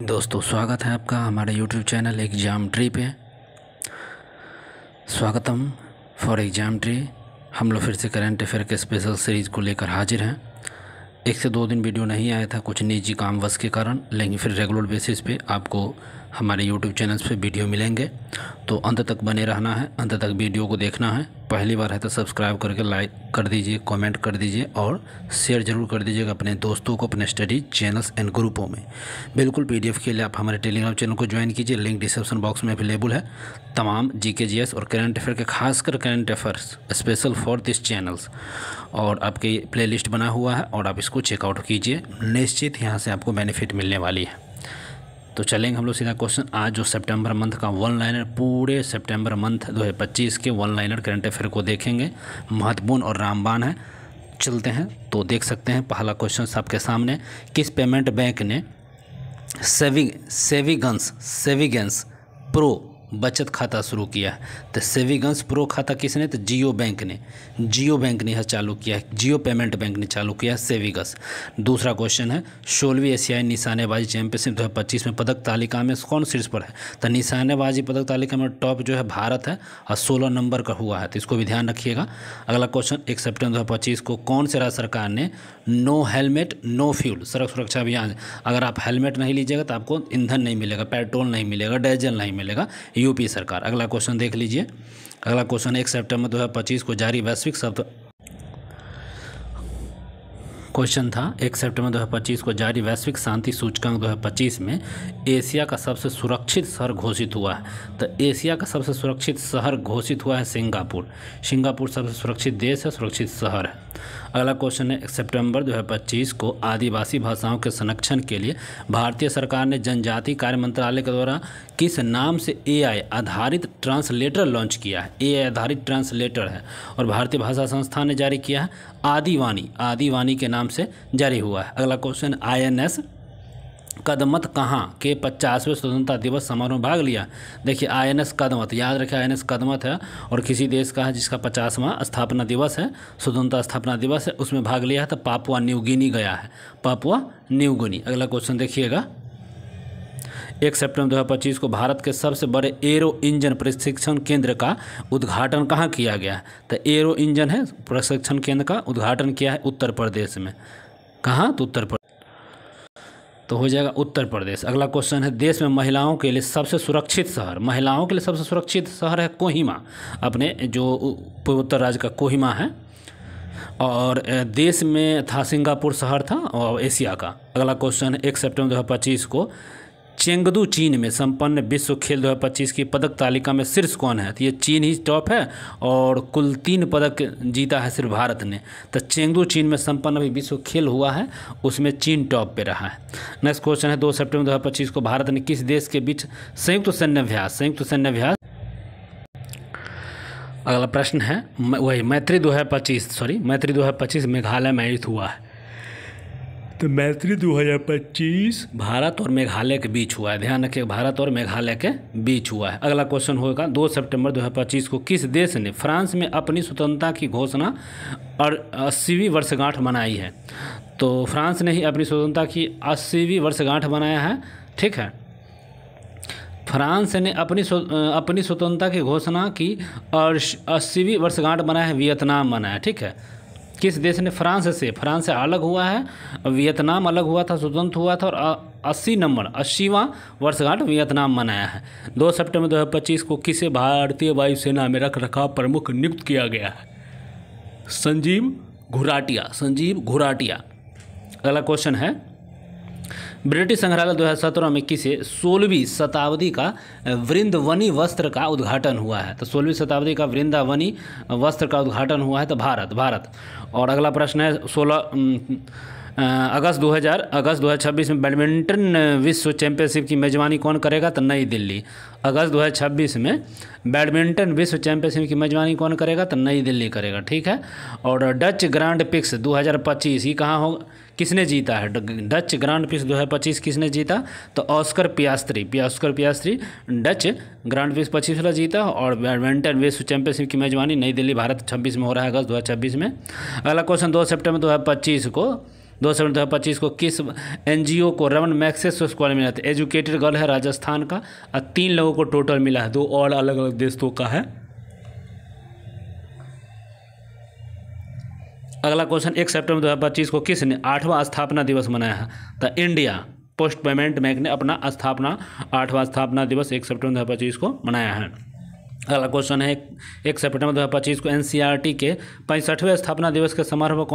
दोस्तों स्वागत है आपका हमारे YouTube चैनल एग्ज़ाम ट्री पे। स्वागतम फॉर एग्ज़ाम ट्री। हम लोग फिर से करंट अफेयर के स्पेशल सीरीज़ को लेकर हाजिर हैं। 1 से 2 दिन वीडियो नहीं आया था कुछ निजी कामवश के कारण, लेकिन फिर रेगुलर बेसिस पे आपको हमारे YouTube चैनल्स पे वीडियो मिलेंगे, तो अंत तक बने रहना है, अंत तक वीडियो को देखना है। पहली बार है तो सब्सक्राइब करके लाइक कर दीजिए, कमेंट कर दीजिए और शेयर ज़रूर कर दीजिएगा अपने दोस्तों को अपने स्टडी चैनल्स एंड ग्रुपों में। बिल्कुल PDF के लिए आप हमारे टेलीग्राम चैनल को ज्वाइन कीजिए, लिंक डिस्क्रिप्शन बॉक्स में अवेलेबल है। तमाम GK GS और करंट अफेयर के खासकर current affairs special for this channels और आपके प्लेलिस्ट बना हुआ है और आप इसको चेकआउट कीजिए, निश्चित यहाँ से आपको बेनिफिट मिलने वाली है। तो चलेंगे हम लोग सीधा क्वेश्चन। आज जो सितंबर मंथ का वन लाइनर, पूरे सितंबर मंथ 2025 के वन लाइनर करंट अफेयर को देखेंगे, महत्वपूर्ण और रामबाण है। चलते हैं तो देख सकते हैं पहला क्वेश्चन आपके सामने। किस पेमेंट बैंक ने सेविगंस प्रो बचत खाता शुरू किया है? तो सेविगंस प्रो खाता किसने? तो जियो बैंक ने यह चालू किया है। जियो पेमेंट बैंक ने चालू किया है सेविगंस। दूसरा क्वेश्चन है 16वीं एशियाई निशानेबाजी चैंपियनशिप 2025 में पदक तालिका में कौन शीर्ष पर है? तो निशानेबाजी पदक तालिका में टॉप जो है भारत है और 16 नंबर का हुआ है, तो इसको भी ध्यान रखिएगा। अगला क्वेश्चन 1 सितंबर 2025 को कौन से राज्य सरकार ने नो हेलमेट नो फ्यूल सड़क सुरक्षा अभियान, अगर आप हेलमेट नहीं लीजिएगा तो आपको ईंधन नहीं मिलेगा, पेट्रोल नहीं मिलेगा, डीजल नहीं मिलेगा, यूपी सरकार। अगला क्वेश्चन देख लीजिए। अगला क्वेश्चन 1 सितंबर 2025 को जारी वैश्विक शब्द क्वेश्चन था 1 सितंबर 2025 को जारी वैश्विक शांति सूचकांक 2025 में एशिया का सबसे सुरक्षित शहर घोषित हुआ है। तो एशिया का सबसे सुरक्षित शहर घोषित हुआ है सिंगापुर। सिंगापुर सबसे सुरक्षित देश है, सुरक्षित शहर है। अगला क्वेश्चन है 1 सितंबर 2025 को आदिवासी भाषाओं के संरक्षण के लिए भारतीय सरकार ने जनजाति कार्य मंत्रालय के द्वारा किस नाम से AI आधारित ट्रांसलेटर लॉन्च किया है? AI आधारित ट्रांसलेटर है और भारतीय भाषा संस्थान ने जारी किया है आदिवानी के नाम से जारी हुआ है। अगला क्वेश्चन INS कदमत कहाँ के 50वें स्वतंत्रता दिवस समारोह में भाग लिया? देखिए INS कदमत, याद रखें INS कदमत है और किसी देश का है जिसका 50वां स्थापना दिवस है, स्वतंत्रता स्थापना दिवस है, उसमें भाग लिया है। तो पापुआ न्यू गिनी गया है, पापुआ न्यू गिनी। अगला क्वेश्चन देखिएगा 1 सितंबर 2025 को भारत के सबसे बड़े एरो इंजन प्रशिक्षण केंद्र का उद्घाटन कहाँ किया गया है? तो एरो इंजन है प्रशिक्षण केंद्र का उद्घाटन किया है उत्तर प्रदेश में। कहाँ? तो उत्तर प्रदेश, तो हो जाएगा उत्तर प्रदेश। अगला क्वेश्चन है देश में महिलाओं के लिए सबसे सुरक्षित शहर, महिलाओं के लिए सबसे सुरक्षित शहर है कोहिमा, अपने जो पूर्वोत्तर राज्य का कोहिमा है, और देश में था सिंगापुर शहर था और एशिया का। अगला क्वेश्चन है 1 सितंबर 2025 को चेंगदू चीन में संपन्न विश्व खेल 2025 की पदक तालिका में शीर्ष कौन है? तो ये चीन ही टॉप है और कुल 3 पदक जीता है सिर्फ भारत ने। तो चेंगदू चीन में संपन्न अभी विश्व खेल हुआ है, उसमें चीन टॉप पे रहा है। नेक्स्ट क्वेश्चन है 2 सितंबर 2025 को भारत ने किस देश के बीच संयुक्त सैन्य अभ्यास। अगला प्रश्न है वही मैत्री 2025 मेघालय में आयोजित हुआ है। तो मैत्री 2025 भारत और मेघालय के बीच हुआ है, ध्यान रखिए, भारत और मेघालय के बीच हुआ है। अगला क्वेश्चन होगा 2 सितंबर 2025 को किस देश ने फ्रांस में अपनी स्वतंत्रता की घोषणा और 80वीं वर्षगांठ मनाई है? तो फ्रांस ने ही अपनी स्वतंत्रता की 80वीं वर्षगांठ मनाया है, ठीक है। फ्रांस ने अपनी स्वतंत्रता की घोषणा की और 80वीं वर्षगांठ मनाया है, वियतनाम मनाया, ठीक है। किस देश ने? फ्रांस से अलग हुआ है, वियतनाम अलग हुआ था, स्वतंत्र हुआ था, और 80वां वर्षगांठ वियतनाम मनाया है। 2 सितंबर 2025 को किसे भारतीय वायुसेना में रखरखाव प्रमुख नियुक्त किया गया है? संजीव घुराटिया। अगला क्वेश्चन है ब्रिटिश संग्रहालय 2017 में किसे 16वीं शताब्दी का वृंदावनी वस्त्र का उद्घाटन हुआ है? तो 16वीं शताब्दी का वृंदावनी वस्त्र का उद्घाटन हुआ है तो भारत। और अगला प्रश्न है अगस्त 2026 में बैडमिंटन विश्व चैंपियनशिप की मेजबानी कौन करेगा? तो नई दिल्ली। अगस्त 2026 में बैडमिंटन विश्व चैंपियनशिप की मेजबानी कौन करेगा? तो नई दिल्ली करेगा, ठीक है। और डच ग्रांड प्रिक्स 2025 ये कहाँ होगा, किसने जीता है? डच ग्रांड प्रिक्स 2025 किसने जीता? तो Oscar Piastri Dutch grand prix 25 वाला जीता। और बैडमिंटन विश्व चैंपियनशिप की मेजबानी नई दिल्ली भारत 26 में हो रहा है, अगस्त 2026 में। अगला क्वेश्चन 2 सितंबर 2025 को 2 सितंबर 2025 को किस एनजीओ को रमन मैग्सेसे स्कॉलर मिला था? एजुकेटेड गर्ल है राजस्थान का, और 3 लोगों को टोटल मिला है, 2 और अलग अलग देशों का है। अगला क्वेश्चन, 1 सितंबर 2025 को किसने 8वां स्थापना दिवस मनाया है? तो इंडिया पोस्ट पेमेंट बैंक ने अपना 8वां स्थापना दिवस 1 सितंबर 2025 को मनाया है। अगला क्वेश्चन है, 1 सितंबर 2025 को एनसीईआरटी के 65वें स्थापना दिवस के समारोह में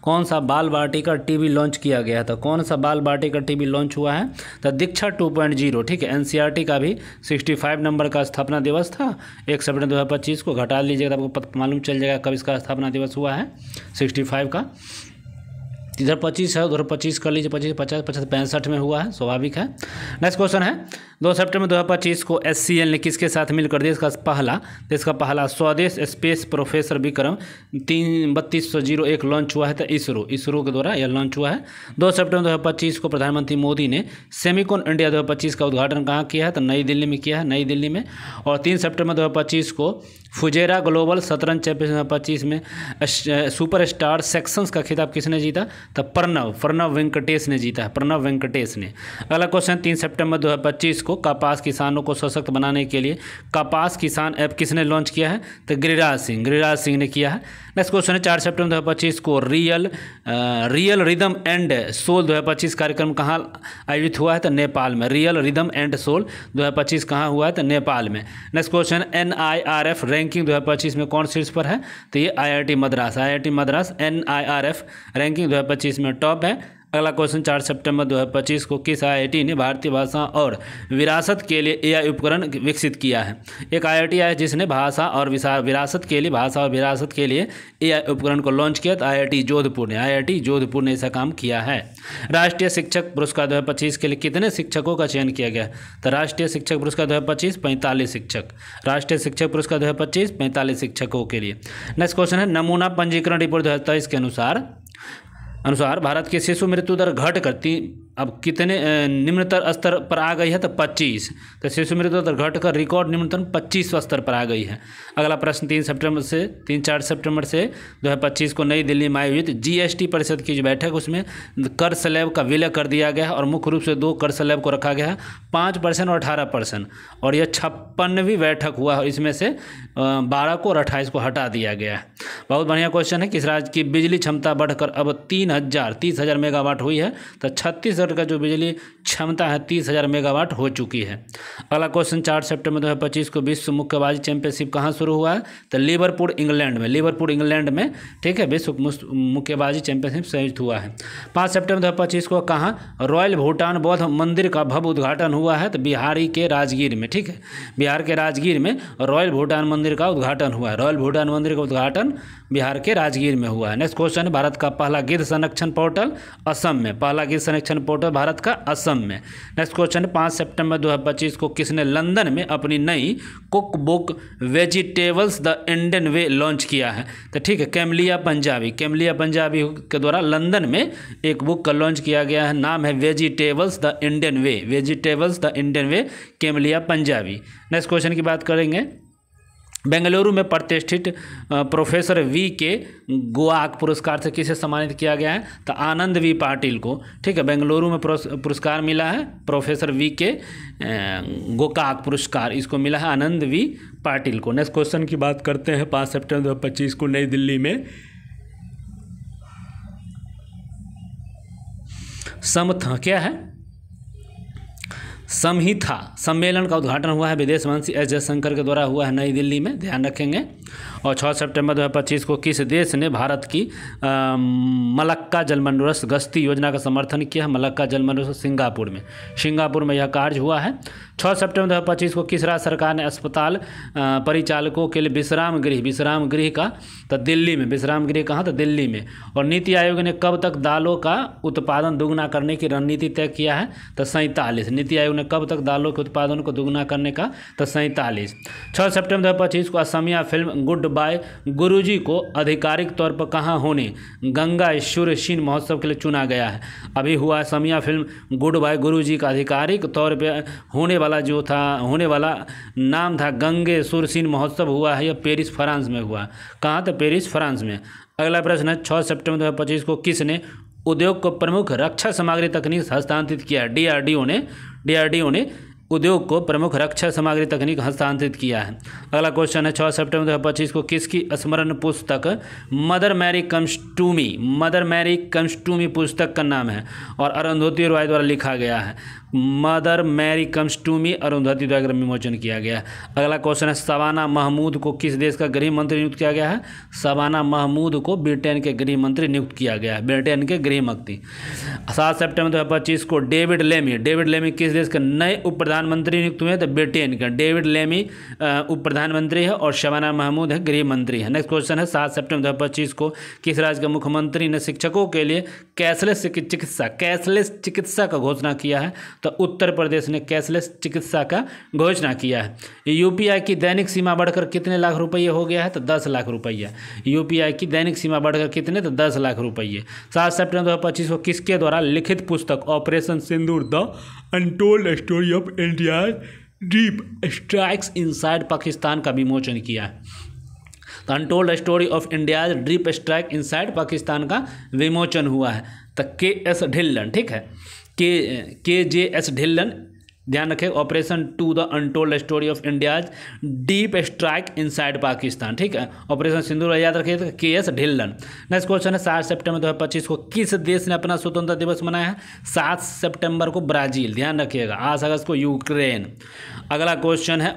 कौन सा बाल बाटिका टीवी लॉन्च किया गया था? कौन सा बाल बाटिका टीवी लॉन्च हुआ है? तो दीक्षा 2.0, ठीक है। एनसीईआरटी का भी 65 नंबर का स्थापना दिवस था 1 सितंबर 2025 को, घटा लीजिएगा तो आपको मालूम चल जाएगा कब इसका स्थापना दिवस हुआ है 65 का। इधर 25 है, उधर 25 कर लीजिए, 25, 50, 50, 65 में हुआ है, स्वाभाविक है। नेक्स्ट क्वेश्चन है, 2 सितंबर 2025 को एचसीएल ने किसके साथ मिलकर देश का पहला स्वदेश स्पेस प्रोफेसर विक्रम 3201 लॉन्च हुआ है? तो इसरो के द्वारा यह लॉन्च हुआ है। 2 सितंबर 2025 को प्रधानमंत्री मोदी ने सेमिकॉन इंडिया 2025 का उद्घाटन कहाँ किया है? तो नई दिल्ली में किया है, नई दिल्ली में। और 3 सितंबर 2025 को फुजेरा ग्लोबल शतरंज चैंपियनशिप 2025 में सुपर स्टार सेक्शंस का खिताब किसने जीता? तो प्रणव वेंकटेश ने जीता है, प्रणव वेंकटेश ने। अगला क्वेश्चन, 3 सितंबर 2025 को कपास किसानों को सशक्त बनाने के लिए कपास किसान ऐप किसने लॉन्च किया है? तो गिरिराज सिंह ने किया है। नेक्स्ट क्वेश्चन है, 4 सितंबर 2025 को रियल रिदम एंड सोल 2025 कार्यक्रम कहाँ आयोजित हुआ है? तो नेपाल में। रियल रिदम एंड सोल 2025 कहाँ हुआ है? तो नेपाल में। नेक्स्ट क्वेश्चन, NIRF रैंकिंग 2025 में कौन शीर्ष पर है? तो ये IIT मद्रास NIRF रैंकिंग 2025 में टॉप है। अगला क्वेश्चन, 4 सितंबर 2025 को किस IIT ने भारतीय भाषा और विरासत के लिए AI उपकरण विकसित किया है? एक IIT है जिसने भाषा और विरासत के लिए AI उपकरण को लॉन्च किया, तो IIT जोधपुर ने ऐसा काम किया है। राष्ट्रीय शिक्षक पुरस्कार 2025 के लिए कितने शिक्षकों का चयन किया गया? तो राष्ट्रीय शिक्षक पुरस्कार 2025 45 शिक्षक, राष्ट्रीय शिक्षक पुरस्कार 2025 45 शिक्षकों के लिए। नेक्स्ट क्वेश्चन है, नमूना पंजीकरण रिपोर्ट 2023 के अनुसार भारत की शिशु मृत्यु दर घट करती अब कितने निम्नतर स्तर पर आ गई है? तो 25। तो शिशु मृत्यु दर घटकर रिकॉर्ड निम्नतम 25 स्तर पर आ गई है। अगला प्रश्न, 3 4 सितंबर से 2025 को नई दिल्ली में आयोजित GST परिषद की जो बैठक, उसमें कर स्लैब का विलय कर दिया गया है और मुख्य रूप से 2 कर स्लैब को रखा गया है, 5% और 18%। और यह 56वीं बैठक हुआ है, इसमें से 12 को और 28 को हटा दिया गया है। बहुत बढ़िया क्वेश्चन है, किस राज्य की बिजली क्षमता बढ़कर अब 30,000 मेगावाट हुई है? तो छत्तीसगढ़ का जो बिजली क्षमता है 30,000 मेगावाट हो चुकी है। अगला क्वेश्चन, 4 सितंबर 2025 को विश्व मुक्केबाजी चैंपियनशिप कहाँ शुरू हुआ है? तो लिवरपूल इंग्लैंड में, ठीक है, विश्व मुक्केबाजी चैंपियनशिप संयुक्त हुआ है। 5 सितंबर 2025 को कहाँ रॉयल भूटान बौद्ध मंदिर का भव्य उद्घाटन हुआ है? तो बिहार के राजगीर में, ठीक है, बिहार के राजगीर में रॉयल भूटान मंदिर का उद्घाटन हुआ है। रॉयल भूटान मंदिर का उद्घाटन बिहार के राजगीर में हुआ है। नेक्स्ट क्वेश्चन, भारत का पहला गिद्ध संरक्षण पोर्टल असम में, पहला गिद्ध संरक्षण पोर्टल भारत का असम में। नेक्स्ट क्वेश्चन, 5 सितंबर 2025 को किसने लंदन में अपनी नई cook book vegetables the Indian way launch किया है? तो ठीक है, कैमलिया पंजाबी के द्वारा लंदन में एक बुक का लॉन्च किया गया है, नाम है vegetables the Indian way, Camellia Panjabi. Next question की बात करेंगे, बेंगलुरु में प्रतिष्ठित प्रोफेसर वी के गोआक पुरस्कार से किसे सम्मानित किया गया है? तो आनंद वी पाटिल को, ठीक है, बेंगलुरु में पुरस्कार मिला है प्रोफेसर वी के गोकाक पुरस्कार, इसको मिला है आनंद वी पाटिल को। नेक्स्ट क्वेश्चन की बात करते हैं, 5 सितंबर 2025 को नई दिल्ली में समहिता सम्मेलन का उद्घाटन हुआ है, विदेश मंत्री एस जयशंकर के द्वारा हुआ है नई दिल्ली में, ध्यान रखेंगे। और 6 सितंबर 2025 को किस देश ने भारत की मलक्का जलमंडोरस गश्ती योजना का समर्थन किया है? मलक्का जलमंडोरस सिंगापुर में यह कार्य हुआ है। 6 सितंबर 2025 को किस राज्य सरकार ने अस्पताल परिचालकों के लिए विश्राम गृह का, तो दिल्ली में, विश्राम गृह कहाँ? तो दिल्ली में। और नीति आयोग ने कब तक दालों का उत्पादन दोगुना करने की रणनीति तय किया है? तो 47। नीति आयोग ने कब तक दालों के उत्पादन को दोगुना करने का? तो 47। 6 सितंबर 2025 को असमिया फिल्म गुड बाय गुरुजी को आधिकारिक तौर पर कहाँ होने गंगा ईश्वर सिंह महोत्सव के लिए चुना गया है? अभी हुआ असमिया फिल्म गुड बाय गुरुजी का आधिकारिक तौर पर होने वाला नाम था गंगे सुर सिंह महोत्सव हुआ है, यह पेरिस फ्रांस में हुआ। कहाँ? तो पेरिस फ्रांस में। अगला प्रश्न है, 6 सितंबर 2025 को किसने उद्योग को प्रमुख रक्षा सामग्री तकनीक हस्तांतरित किया है। डीआरडीओ ने उद्योग को प्रमुख रक्षा सामग्री तकनीक हस्तांतरित किया है। अगला क्वेश्चन है 6 सितंबर 2025 को किसकी स्मरण पुस्तक Mother Mary Comes to Me पुस्तक का नाम है और अरुंधति रॉय द्वारा लिखा गया है। Mother Mary Comes to Me Arundhati द्वारा विमोचन किया गया है। अगला क्वेश्चन है शबाना महमूद को किस देश का गृह मंत्री नियुक्त किया गया है। शबाना महमूद को ब्रिटेन के गृह मंत्री नियुक्त किया गया है, ब्रिटेन के गृह मंत्री। 7 सितंबर 2025 को डेविड लेमी किस देश के नए उप प्रधानमंत्री नियुक्त हुए। तो ब्रिटेन का डेविड लेमी उप प्रधानमंत्री है और शबाना महमूद है गृह मंत्री है। नेक्स्ट क्वेश्चन है 7 सितंबर 2025 को किस राज्य के मुख्यमंत्री ने शिक्षकों के लिए कैशलेस चिकित्सा का घोषणा किया है। तो उत्तर प्रदेश ने कैशलेस चिकित्सा का घोषणा किया है। यूपीआई की दैनिक सीमा बढ़कर कितने लाख रुपये हो गया है। तो 10 लाख रुपया। यूपीआई की दैनिक सीमा बढ़कर कितने, तो 10 लाख रुपये। 7 सितंबर 2025 को किसके द्वारा लिखित पुस्तक operation Sindoor the untold story of India deep strikes inside Pakistan का विमोचन किया है। तो untold story of India deep strike inside Pakistan का विमोचन हुआ है। तो के.एस. ढिल्लन, ठीक है, के.जे.एस. ढिल्लन, ध्यान रखें, operation to the untold story of India's deep strike inside Pakistan, ठीक है, ऑपरेशन सिंदूर याद रखिए, के.एस. ढिल्लन। नेक्स्ट क्वेश्चन है 7 सितंबर 2025 को किस देश ने अपना स्वतंत्रता दिवस मनाया है। 7 सितंबर को ब्राजील, ध्यान रखिएगा। 8 अगस्त को यूक्रेन। अगला क्वेश्चन है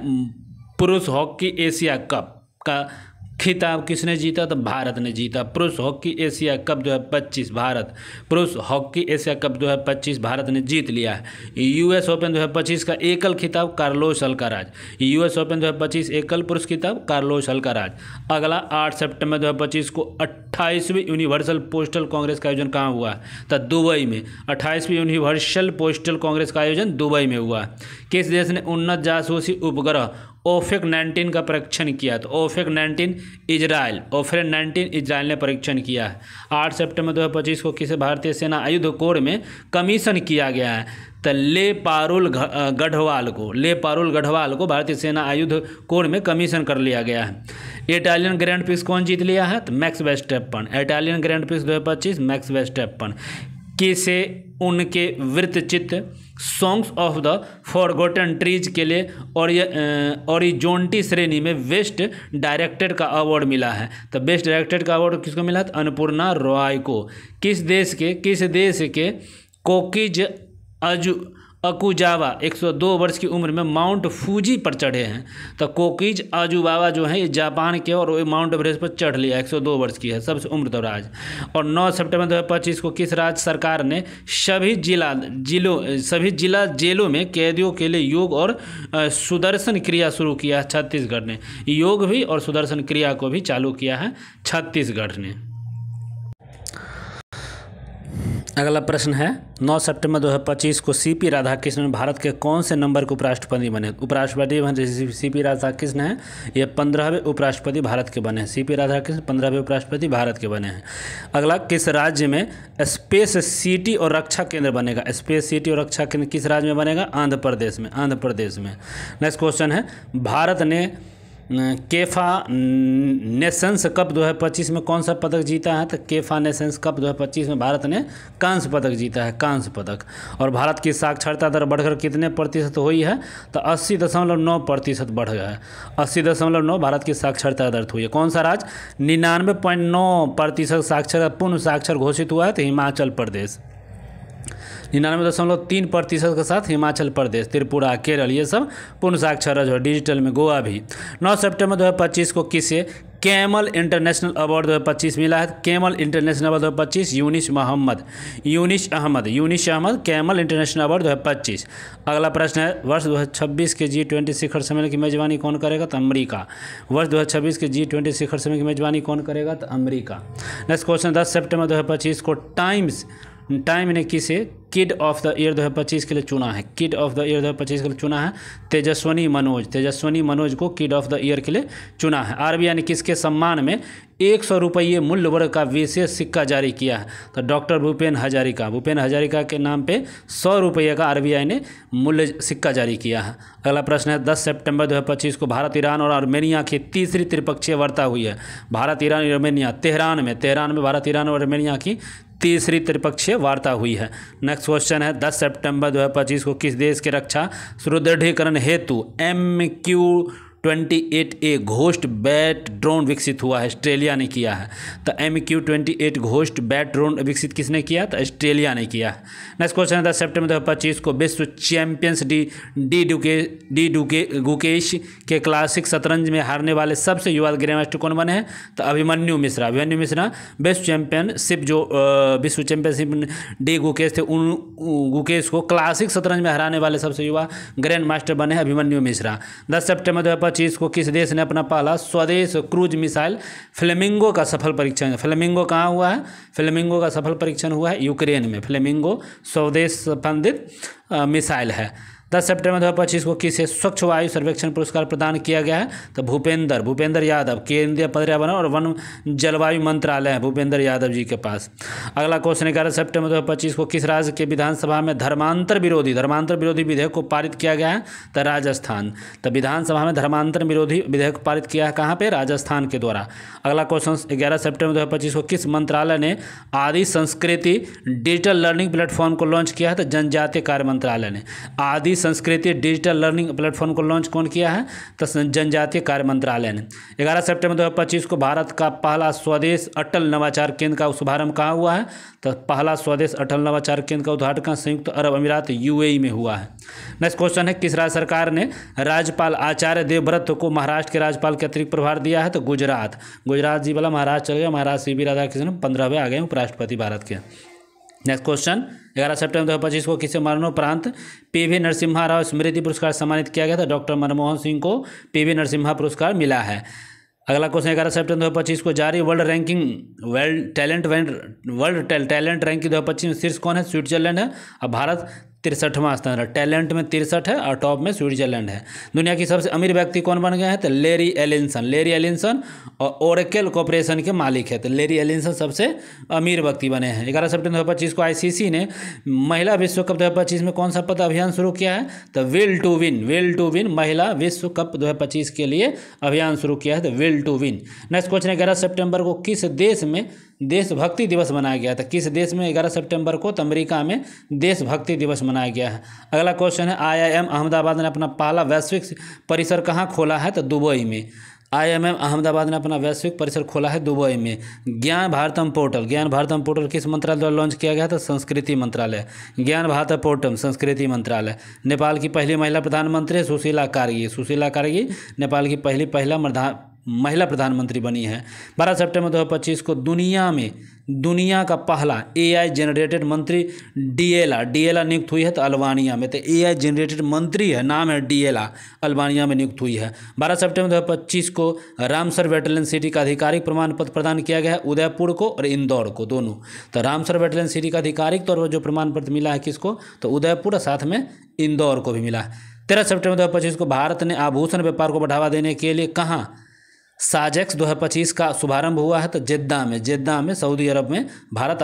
पुरुष हॉकी एशिया कप का खिताब किसने जीता। तो भारत ने जीता। पुरुष हॉकी एशिया कप 2025 पुरुष हॉकी एशिया कप 2025 भारत ने जीत लिया है। यूएस ओपन 2025 का एकल खिताब कार्लोस अल्काराज। यूएस ओपन 2025 एकल पुरुष खिताब कार्लोस अल्काराज। अगला 8 सितंबर 2025 को 28वीं यूनिवर्सल पोस्टल कांग्रेस का आयोजन कहाँ हुआ है। तो दुबई में। 28वीं यूनिवर्सल पोस्टल कांग्रेस का आयोजन दुबई में हुआ। किस देश ने उन्नत जासूसी उपग्रह ओफेक 19 का परीक्षण किया। तो ओफेक 19 इजराइल ने परीक्षण किया है। 8 सितंबर 2025 को किसी भारतीय सेना आयुध कोर में कमीशन किया गया है। तो ले पारुल गढ़वाल को भारतीय सेना आयुध कोर में कमीशन कर लिया गया है। इटालियन ग्रैंड प्रिक्स कौन जीत लिया है। तो max Verstappen. Italian grand prix 2025 max Verstappen. किसे उनके वृत्तचित्र songs of the forgotten trees के लिए ओरिजोंटी श्रेणी में बेस्ट डायरेक्टर का अवार्ड मिला है। तो बेस्ट डायरेक्टर का अवार्ड किसको मिला। तो अन्नपूर्णा रॉय को। किस देश के कोकिज अकुजावा 102 वर्ष की उम्र में माउंट फूजी पर चढ़े हैं। तो कोकिज अजुबावा जो है ये जापान के और माउंट एवरेस्ट पर चढ़ लिया। 102 वर्ष की है, सबसे उम्रदराज। और 9 सितंबर 2025 को किस राज्य सरकार ने सभी जिला जेलों में कैदियों के लिए योग और सुदर्शन क्रिया शुरू किया है। छत्तीसगढ़ ने योग भी और सुदर्शन क्रिया को भी चालू किया है छत्तीसगढ़ ने। अगला प्रश्न है 9 सितंबर 2025 को सीपी राधाकृष्णन भारत के कौन से नंबर के उपराष्ट्रपति बने। उपराष्ट्रपति सीपी राधाकृष्णन है, ये 15वें उपराष्ट्रपति भारत के बने हैं। सीपी राधाकृष्णन 15वें उपराष्ट्रपति भारत के बने हैं। अगला किस राज्य में स्पेस सिटी और रक्षा केंद्र बनेगा। स्पेस सिटी और रक्षा केंद्र किस राज्य में बनेगा। आंध्र प्रदेश में। नेक्स्ट क्वेश्चन है भारत ने केफा नेशंस कप 2025 में कौन सा पदक जीता है। तो केफा नेशंस कप 2025 में भारत ने कांस्य पदक जीता है, कांस्य पदक। और भारत की साक्षरता दर बढ़कर कितने प्रतिशत हुई है। तो 80.9% बढ़ गया है। 80.9 भारत की साक्षरता दर हुई है। कौन सा राज्य 99.9% साक्षर पूर्ण साक्षर घोषित हुआ है। तो हिमाचल प्रदेश। 99.3% के साथ हिमाचल प्रदेश, त्रिपुरा, केरल ये सब पूर्ण साक्षर राज्य। डिजिटल में गोवा भी। 9 सितंबर 2025 को किसे कैमल इंटरनेशनल अवार्ड 2025 मिला है। Camel international award 2025 Younis Ahmed camel international award 2025। अगला प्रश्न है वर्ष 2026 के G20 शिखर सम्मेलन की मेजबानी कौन करेगा। तो अमेरिका। वर्ष 2026 के G20 शिखर सम्मेलन की मेजबानी कौन करेगा। तो अमेरिका। नेक्स्ट क्वेश्चन 10 सितंबर 2025 को टाइम ने किसे किड ऑफ द ईयर 2025 के लिए चुना है। किड ऑफ द ईयर 2025 के लिए चुना है तेजस्विनी मनोज को किड ऑफ द ईयर के लिए चुना है। आरबीआई ने किसके सम्मान में 100 रुपये मूल्य वर्ग का विशेष सिक्का जारी किया है। तो डॉक्टर भूपेन हजारिका के नाम पे 100 रुपये का आरबीआई ने मूल्य सिक्का जारी किया है। अगला प्रश्न है 10 सितंबर 2025 को भारत, ईरान और आर्मेनिया की तीसरी त्रिपक्षीय वार्ता हुई है। भारत, ईरान और आर्मेनिया तेहरान में भारत, ईरान और आर्मेनिया की तीसरी त्रिपक्षीय वार्ता हुई है। नेक्स्ट क्वेश्चन है 10 सितंबर 2025 को किस देश की रक्षा सुदृढ़ीकरण हेतु MQ-28A घोस्ट बैट ड्रोन विकसित हुआ है? ऑस्ट्रेलिया ने किया है। तो MQ-28 घोस्ट बैट ड्रोन विकसित किसने किया? तो ऑस्ट्रेलिया ने किया है। नेक्स्ट क्वेश्चन है 10 सितंबर 2025 को विश्व चैंपियंस गुकेश के क्लासिक शतरंज में हारने वाले सबसे युवा ग्रैंड मास्टर कौन बने हैं? तो अभिमन्यु मिश्रा। अभिमन्यु मिश्रा विश्व चैंपियनशिप डी गुकेश थे, उन गुकेश को क्लासिक शतरंज में हराने वाले सबसे युवा ग्रैंड मास्टर बने हैं अभिमन्यु मिश्रा। 10 सितंबर 2025 को किस देश ने अपना पहला स्वदेश क्रूज मिसाइल फ्लेमिंगो का सफल परीक्षण? फ्लेमिंगो कहाँ हुआ है? फ्लेमिंगो का सफल परीक्षण हुआ है यूक्रेन में। फ्लेमिंगो स्वदेश संबंधित मिसाइल है। 10 सितंबर 2025 को किसे स्वच्छ वायु सर्वेक्षण पुरस्कार प्रदान किया गया है? तो भूपेंद्र यादव, केंद्रीय पर्यावरण और वन जलवायु मंत्रालय है भूपेंद्र यादव जी के पास। अगला क्वेश्चन 11 सितंबर 2025 को किस राज्य के विधानसभा में धर्मांतर विरोधी विधेयक को पारित किया गया है? तो राजस्थान। तो विधानसभा में धर्मांतर विरोधी विधेयक पारित किया है कहाँ पे? राजस्थान के द्वारा। अगला क्वेश्चन 11 सितंबर 2025 को किस मंत्रालय ने आदि संस्कृति डिजिटल लर्निंग प्लेटफॉर्म को लॉन्च किया है? तो जनजातीय कार्य मंत्रालय ने आदि संस्कृति डिजिटल लर्निंग प्लेटफॉर्म को लॉन्च कौन किया है? तो जनजातीय कार्य मंत्रालय ने। 11 सितंबर 2025 को भारत का पहला स्वदेश अटल नवाचार केंद्र का शुभारंभ कहाँ हुआ है? तो पहला स्वदेश अटल नवाचार केंद्र का उद्घाटन संयुक्त अरब अमीरात UAE में हुआ है। नेक्स्ट क्वेश्चन है किस राज्य सरकार ने राज्यपाल आचार्य देवव्रत को महाराष्ट्र के राज्यपाल के अतिरिक्त प्रभार दिया है? तो गुजरात जी वाला महाराष्ट्र चल गया। महाराष्ट्र CP राधाकृष्णन 15वें आ गए उपराष्ट्रपति भारत के। नेक्स्ट क्वेश्चन 11 सितंबर 2025 को किसे मरणोपरांत PV नरसिम्हा राव स्मृति पुरस्कार सम्मानित किया गया था? डॉक्टर मनमोहन सिंह को PV नरसिम्हा पुरस्कार मिला है। अगला क्वेश्चन 11 सितंबर 2025 को जारी वर्ल्ड टैलेंट रैंकिंग 2025 में शीर्ष कौन है? स्विट्जरलैंड है। अब भारत 63वां स्थान है। टैलेंट में 63 है और टॉप में स्विट्जरलैंड है। दुनिया की सबसे अमीर व्यक्ति कौन बन गया है? तो लेरी एलिंसन और ओरेकल कॉर्पोरेशन के मालिक है। तो लेरी एलिंसन सबसे अमीर व्यक्ति बने हैं। 11 सितंबर 2025 को ICC ने महिला विश्व कप 2025 में कौन सा पद अभियान शुरू किया है? तो विल टू विन महिला विश्व कप 2025 के लिए अभियान शुरू किया है। तो will to win. Next question 11 सितंबर को किस देश में देशभक्ति दिवस मनाया गया था? किस देश में 11 सितंबर को? तो अमेरिका में देशभक्ति दिवस मनाया गया है। अगला क्वेश्चन है IIM अहमदाबाद ने अपना पहला वैश्विक परिसर कहाँ खोला है? तो दुबई में। IIM अहमदाबाद ने अपना वैश्विक परिसर खोला है दुबई में। ज्ञान भारतम पोर्टल किस मंत्रालय द्वारा लॉन्च किया गया था? संस्कृति मंत्रालय। ज्ञान भारत पोर्टल संस्कृति मंत्रालय। नेपाल की पहली महिला प्रधानमंत्री सुशीला कारगी नेपाल की पहला महिला प्रधानमंत्री बनी है। 12 सितंबर 2025 को दुनिया का पहला AI जनरेटेड मंत्री डीएला नियुक्त हुई है। तो अल्बानिया में। तो AI जनरेटेड मंत्री है, नाम है डीएला, अल्बानिया में नियुक्त हुई है। 12 सितंबर 2025 को रामसर वेटलैंड सिटी का आधिकारिक प्रमाण पत्र प्रदान किया गया है उदयपुर को और इंदौर को, दोनों। तो रामसर वेटलैंड सिटी का आधिकारिक तौर पर जो प्रमाण पत्र मिला है किसको? तो उदयपुर और साथ में इंदौर को भी मिला है। 13 सितंबर 2025 को भारत ने आभूषण व्यापार को बढ़ावा देने के लिए कहाँ साजेक्स 2025 का शुभारंभ हुआ है? तो जिद्दा में सऊदी अरब में भारत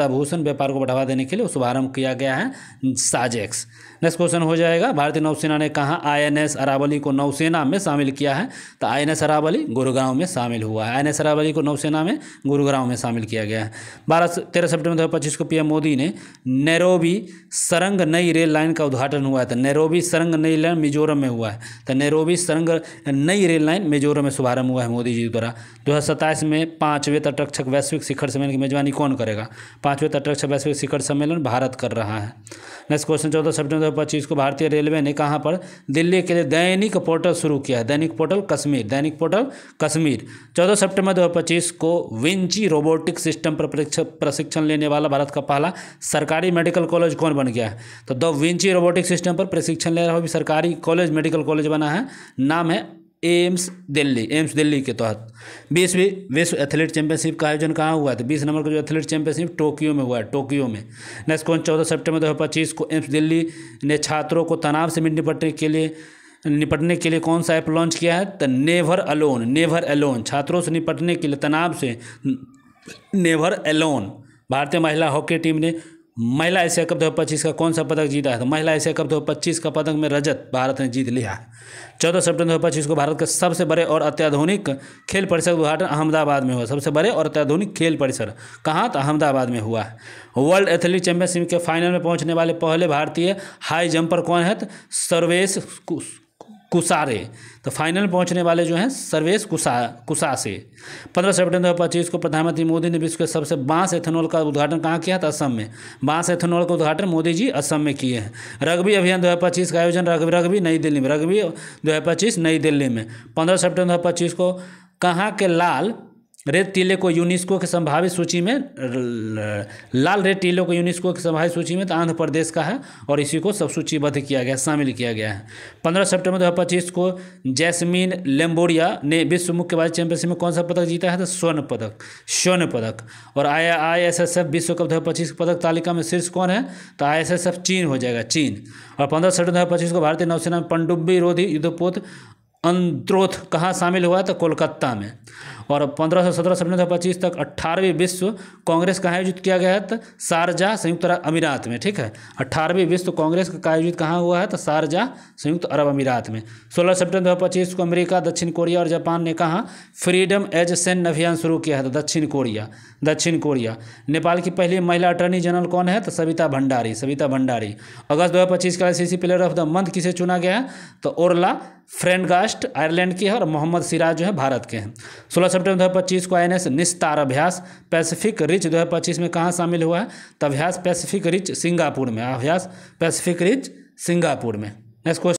आभूषण व्यापार को बढ़ावा देने के लिए शुभारंभ किया गया है साजेक्स। नेक्स्ट क्वेश्चन हो जाएगा भारतीय नौसेना ने कहाँ INS अरावली को नौसेना में शामिल किया है? तो INS अरावली गुरुग्राम में शामिल हुआ है। INS अरावली को नौसेना में गुरुग्राम में शामिल किया गया है। 13 सितंबर 2025 को PM मोदी ने नैरोबी सरंग नई रेल लाइन का उद्घाटन हुआ है। तो नैरोबी सरंग नई लाइन मिजोरम में हुआ है। तो नैरोबी सरंग नई रेल लाइन मिजोरम में शुभारंभ हुआ है मोदी जी द्वारा। 2027 में 5वें तटरक्षक वैश्विक शिखर सम्मेलन की मेजबानी कौन करेगा? 5वें तटरक्षक वैश्विक शिखर सम्मेलन भारत कर रहा है। नेक्स्ट क्वेश्चन 14 सितंबर 2025 को भारतीय रेलवे ने कहाँ पर दिल्ली के लिए दैनिक पोर्टल शुरू किया है? दैनिक पोर्टल कश्मीर। 14 सितंबर 2025 को विंची रोबोटिक सिस्टम पर प्रशिक्षण लेने वाला भारत का पहला सरकारी मेडिकल कॉलेज कौन बन गया है? तो द विंची रोबोटिक सिस्टम पर प्रशिक्षण ले रहा भी सरकारी कॉलेज मेडिकल कॉलेज बना है। नाम है एम्स दिल्ली के तहत। 20वीं विश्व एथलीट चैंपियनशिप का आयोजन कहाँ हुआ? तो 20 नंबर को जो एथलीट चैंपियनशिप टोक्यो में हुआ है, टोक्यो में। नेक्स्ट क्वेश्चन 14 सितंबर 2025 को एम्स दिल्ली ने छात्रों को तनाव से निपटने के लिए कौन सा ऐप लॉन्च किया है? तो नेवर अलोन। छात्रों से निपटने के लिए तनाव से नेवर अलोन। भारतीय महिला हॉकी टीम ने महिला एशिया कप 2025 का कौन सा पदक जीता है? तो महिला एशिया कप 2025 का पदक में रजत भारत ने जीत लिया है। 14 सितंबर 2025 को भारत के सबसे बड़े और अत्याधुनिक खेल परिसर का उद्घाटन अहमदाबाद में हुआ। सबसे बड़े और अत्याधुनिक खेल परिसर कहाँ? तो अहमदाबाद में हुआ है। वर्ल्ड एथलेटिक चैंपियनशिप के फाइनल में पहुंचने वाले पहले भारतीय हाई जंपर कौन है? तो सर्वेश कुसारे। तो फाइनल में पहुंचने वाले जो हैं सर्वेश कुसासे। 15 सितंबर 2025 को प्रधानमंत्री मोदी ने विश्व के सबसे बांस एथेनॉल का उद्घाटन कहाँ किया था? असम में। बांस एथेनॉल का उद्घाटन मोदी जी असम में किए हैं। रग्बी अभियान 2025 का आयोजन रग्बी नई दिल्ली में। रग्बी 2025 नई दिल्ली में। 15 सितंबर 2025 को कहाँ के लाल रेड टीले को यूनेस्को की संभावित सूची में लाल रेड टीले को यूनेस्को की संभावित सूची में तो आंध्र प्रदेश का है और इसी को सब सूचीबद्ध किया गया, शामिल किया गया है। 15 सितंबर 2025 को जैस्मीन लेम्बोरिया ने विश्व मुक्केबाजी चैंपियनशिप में कौन सा पदक जीता है? तो स्वर्ण पदक। और ISSF विश्व कप 2025 पदक तालिका में शीर्ष कौन है? तो ISSF चीन हो जाएगा, चीन। और 15 सितंबर 2025 को भारतीय नौसेना में पनडुब्बी रोधी युद्धपोत अंत्रोथ कहाँ शामिल हुआ? तो कोलकाता में। और 15 से 17 सितंबर 2025 तक 18वीं विश्व कांग्रेस का आयोजित किया गया है? तो शारजाह संयुक्त अरब अमीरात में। ठीक है, 18वीं विश्व कांग्रेस का आयोजित कहाँ हुआ है? तो शारजाह संयुक्त अरब अमीरात में। 16 सितंबर 2025 को अमेरिका, दक्षिण कोरिया और जापान ने कहा फ्रीडम एज सैन्य अभियान शुरू किया है? तो दक्षिण कोरिया। नेपाल की पहली महिला अटॉर्नी जनरल कौन है? तो सविता भंडारी। अगस्त 2025 का ICC player of the month किसे चुना गया है? तो ओरला फ्रेंडगास्ट आयरलैंड की है और मोहम्मद सिराज जो है भारत के हैं। 16 सितंबर 2025 को INS निस्तार अभ्यास पैसिफिक रिच 2025 में कहाँ शामिल हुआ है? तो अभ्यास पैसिफिक रिच सिंगापुर में। Next question